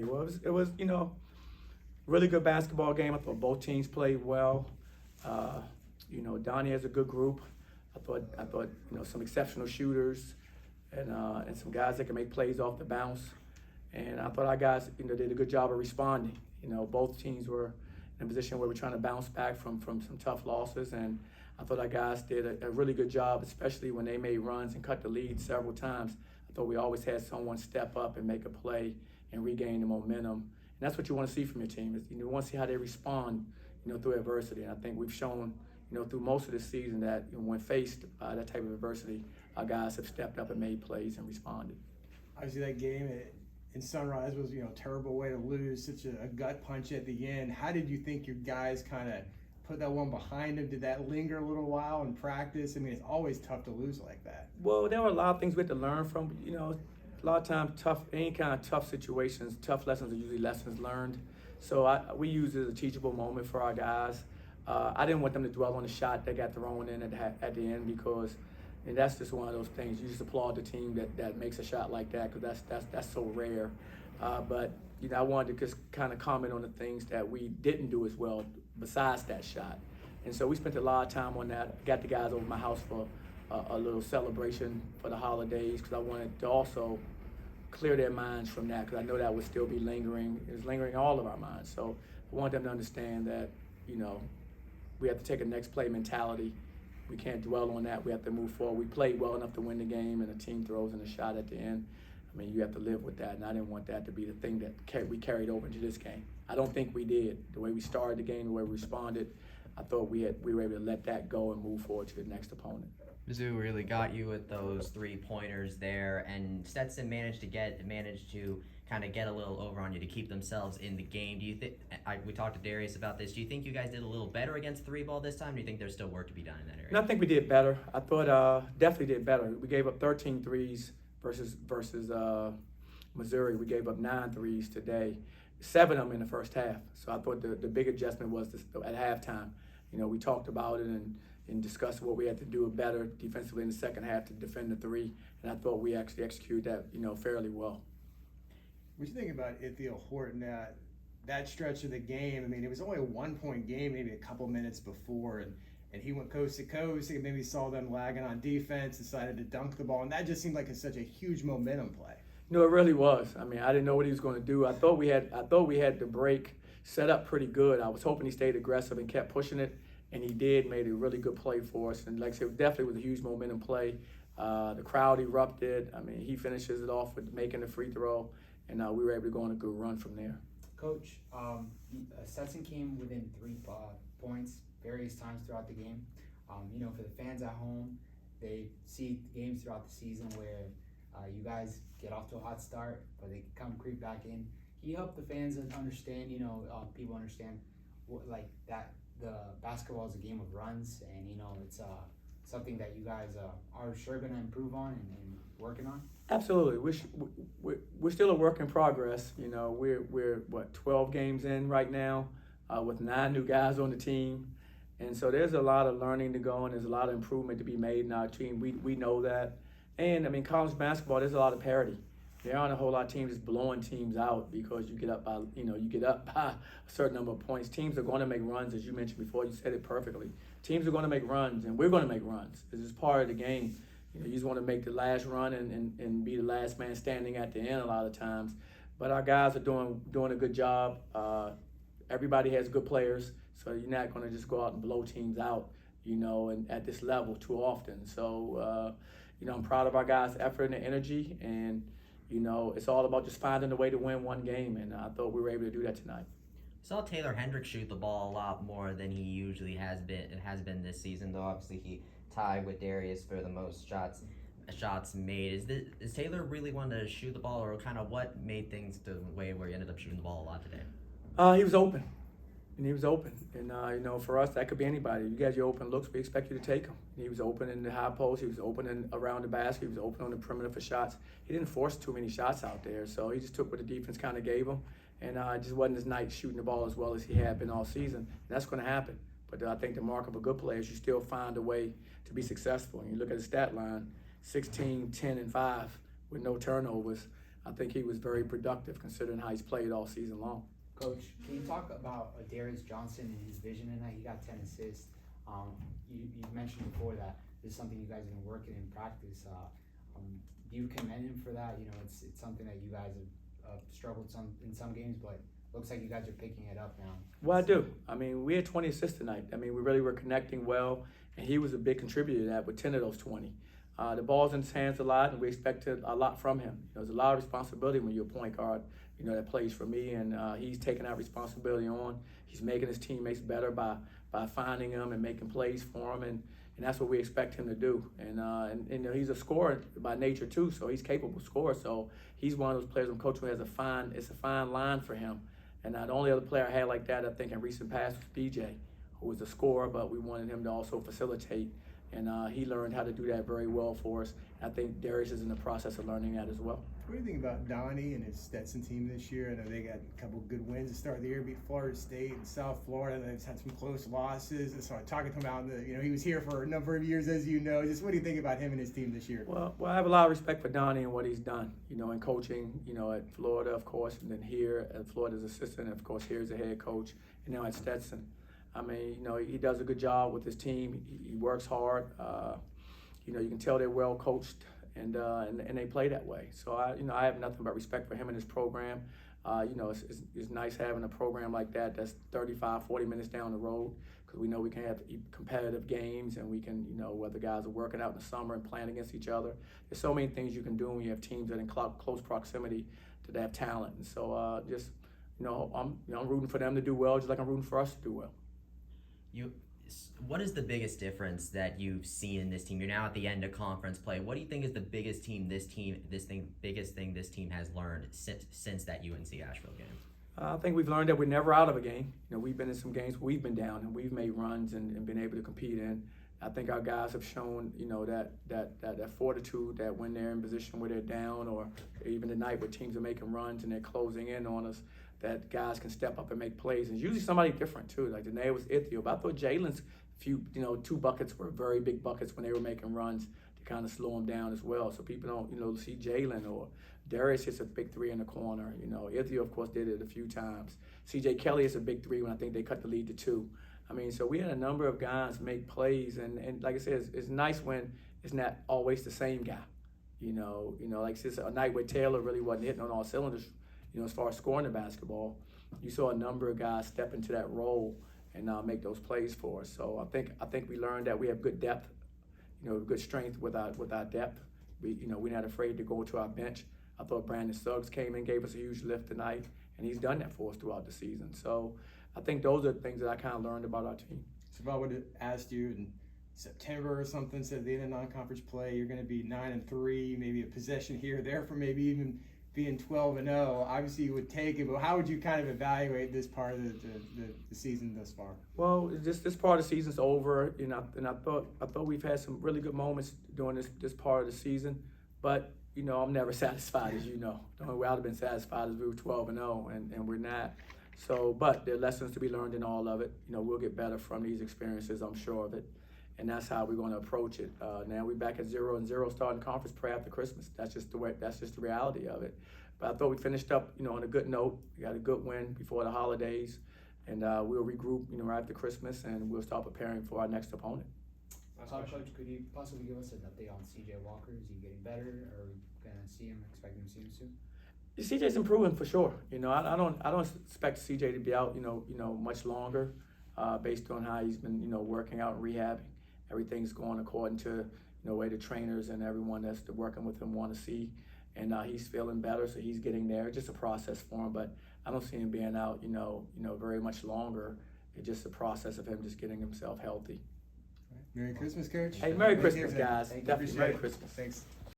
say? Well, it was really good basketball game. I thought both teams played well. Uh, Donnie has a good group. I thought some exceptional shooters and some guys that can make plays off the bounce. And I thought our guys did a good job of responding. Both teams were in a position where we're trying to bounce back from some tough losses, and I thought our guys did a really good job, especially when they made runs and cut the lead several times. I thought we always had someone step up and make a play and regain the momentum. And that's what you want to see from your team. Is you want to see how they respond, through adversity. And I think we've shown, through most of the season that when faced by that type of adversity, our guys have stepped up and made plays and responded. Obviously, that game in Sunrise was a terrible way to lose, such a gut punch at the end. How did you think your guys kind of put that one behind them? Did that linger a little while in practice? I mean, it's always tough to lose like that. Well, there were a lot of things we had to learn from. A lot of times, any kind of tough situations, tough lessons are usually lessons learned. So we used it as a teachable moment for our guys. I didn't want them to dwell on the shot that got thrown in at the end because, and that's just one of those things. You just applaud the team that makes a shot like that because that's so rare. But I wanted to just kind of comment on the things that we didn't do as well besides that shot. And so we spent a lot of time on that. Got the guys over my house for a little celebration for the holidays because I wanted to also clear their minds from that because I know that would still be lingering. It's lingering in all of our minds. So I want them to understand that, we have to take a next play mentality. We can't dwell on that. We have to move forward. We played well enough to win the game, and the team throws in a shot at the end. I mean, you have to live with that, and I didn't want that to be the thing that we carried over into this game. I don't think we did. The way we started the game, the way we responded, I thought we were able to let that go and move forward to the next opponent. Mizzou really got you with those 3-pointers there, and Stetson managed to kind of get a little over on you to keep themselves in the game. Do you think we talked to Darius about this? Do you think you guys did a little better against 3-ball this time? Or do you think there's still work to be done in that area? And I think we did better. I thought definitely did better. We gave up 13 threes versus Missouri. We gave up 9 threes today, 7 of them in the first half. So I thought the big adjustment was at halftime. We talked about it and discussed what we had to do better defensively in the second half to defend the 3, and I thought we actually executed that fairly well. What do you think about Ithiel Horton that stretch of the game? I mean, it was only a 1-point game, maybe a couple minutes before, and he went coast to coast. And maybe saw them lagging on defense, decided to dunk the ball, and that just seemed like such a huge momentum play. No, it really was. I mean, I didn't know what he was going to do. I thought we had the break set up pretty good. I was hoping he stayed aggressive and kept pushing it, and he did. Made a really good play for us, and like I said, it definitely was a huge momentum play. The crowd erupted. I mean, he finishes it off with making the free throw, and we were able to go on a good run from there. Coach, Stetson came within 3 points various times throughout the game. For the fans at home, they see games throughout the season where you guys get off to a hot start, but they come creep back in. Can you help the fans understand, people understand that the basketball is a game of runs, and it's something that you guys are sure going to improve on and working on? Absolutely. We're still a work in progress. We're 12 games in right now with 9 new guys on the team. And so there's a lot of learning to go and there's a lot of improvement to be made in our team. We know that. And I mean, college basketball, there's a lot of parity. There aren't a whole lot of teams just blowing teams out because you get up by a certain number of points. Teams are going to make runs, as you mentioned before. You said it perfectly. Teams are going to make runs, and we're going to make runs. This is part of the game. You just want to make the last run and be the last man standing at the end a lot of times. But our guys are doing a good job. Everybody has good players, so you're not going to just go out and blow teams out, and at this level too often. So, I'm proud of our guys' effort and their energy, and it's all about just finding a way to win one game, and I thought we were able to do that tonight. Saw Taylor Hendricks shoot the ball a lot more than he usually has been this season, though obviously he tied with Darius for the most shots made. Is Taylor really wanting to shoot the ball, or kind of what made things the way where he ended up shooting the ball a lot today? He was open. And for us, that could be anybody. You get your open looks, we expect you to take them. He was open in the high post. He was open around the basket. He was open on the perimeter for shots. He didn't force too many shots out there, so he just took what the defense kind of gave him. And it just wasn't his night shooting the ball as well as he had been all season. And that's going to happen. But I think the mark of a good player is you still find a way to be successful. And you look at the stat line, 16, 10, and 5 with no turnovers. I think he was very productive considering how he's played all season long. Coach, can you talk about Darius Johnson and his vision tonight? He got 10 assists. You mentioned before that this is something you guys have been working in practice. Do you commend him for that? You know, it's something that you guys have struggled in some games, but looks like you guys are picking it up now. Well, I do. I mean, we had 20 assists tonight. I mean, we really were connecting well, and he was a big contributor to that with 10 of those 20. The ball's in his hands a lot, and we expected a lot from him. There's a lot of responsibility when you're a point guard, that plays for me, and he's taking that responsibility on. He's making his teammates better by finding them and making plays for them, and that's what we expect him to do. And he's a scorer by nature too, so he's capable scorer. So he's one of those players when coach has it's a fine line for him. And the only other player I had like that, I think, in recent past was DJ, who was a scorer, but we wanted him to also facilitate. And he learned how to do that very well for us. I think Darius is in the process of learning that as well. What do you think about Donnie and his Stetson team this year? I know they got a couple good wins to start the year, beat Florida State and South Florida. They've had some close losses. So I'm talking to him out he was here for a number of years, as you know. Just what do you think about him and his team this year? Well, I have a lot of respect for Donnie and what he's done, in coaching, at Florida, of course, and then here at Florida's assistant, and of course, here as a head coach, and now at Stetson. I mean, he does a good job with his team. He works hard. You can tell they're well coached, and they play that way. So I have nothing but respect for him and his program. It's nice having a program like that that's 35, 40 minutes down the road, because we know we can have competitive games, and we can, whether guys are working out in the summer and playing against each other. There's so many things you can do when you have teams that are in close proximity to have talent. And so I'm rooting for them to do well, just like I'm rooting for us to do well. What is the biggest difference that you've seen in this team? You're now at the end of conference play. What do you think is the biggest thing this team has learned since that UNC Asheville game? I think we've learned that we're never out of a game. We've been in some games where we've been down and we've made runs and been able to compete in. I think our guys have shown, that fortitude, that when they're in position where they're down, or even tonight where teams are making runs and they're closing in on us, that guys can step up and make plays. And it's usually somebody different too. Like today was Ithiel, but I thought Jalen's few, 2 buckets were very big buckets when they were making runs to kind of slow them down as well. So people don't, see Jalen, or Darius hits a big 3 in the corner. Ithiel, of course, did it a few times. CJ Kelly hits a big 3 when I think they cut the lead to 2. I mean, so we had a number of guys make plays, and like I said, it's nice when it's not always the same guy. Like since a night where Taylor really wasn't hitting on all cylinders, as far as scoring the basketball, you saw a number of guys step into that role and make those plays for us. So I think we learned that we have good depth, good strength with our depth. We're not afraid to go to our bench. I thought Brandon Suggs came in, gave us a huge lift tonight, and he's done that for us throughout the season. So I think those are the things that I kind of learned about our team. So if I would have asked you in September or something, said at the end of non-conference play, you're going to be 9-3, maybe a possession here or there for maybe even being 12-0, obviously you would take it, but how would you kind of evaluate this part of the season thus far? Well, this part of the season's over, and I thought we've had some really good moments during this part of the season, but I'm never satisfied, as you know. The only way I'd have been satisfied is we were 12-0, and we're not. So, but there are lessons to be learned in all of it. We'll get better from these experiences, I'm sure of it. And that's how we're going to approach it. Now we're back at 0-0 starting conference play after Christmas. That's just the reality of it. But I thought we finished up, on a good note. We got a good win before the holidays, and we'll regroup, right after Christmas, and we'll start preparing for our next opponent. Coach, could you possibly give us an update on CJ Walker? Is he getting better? Are we gonna expecting to see him soon? CJ's improving for sure. I don't expect CJ to be out, much longer, based on how he's been, working out and rehabbing. Everything's going according to the way the trainers and everyone that's working with him want to see, and he's feeling better, so he's getting there. It's just a process for him, but I don't see him being out, very much longer. It's just a process of him just getting himself healthy. Merry Christmas, Coach. Hey, Merry Christmas, guys. Definitely Merry Christmas. Thanks.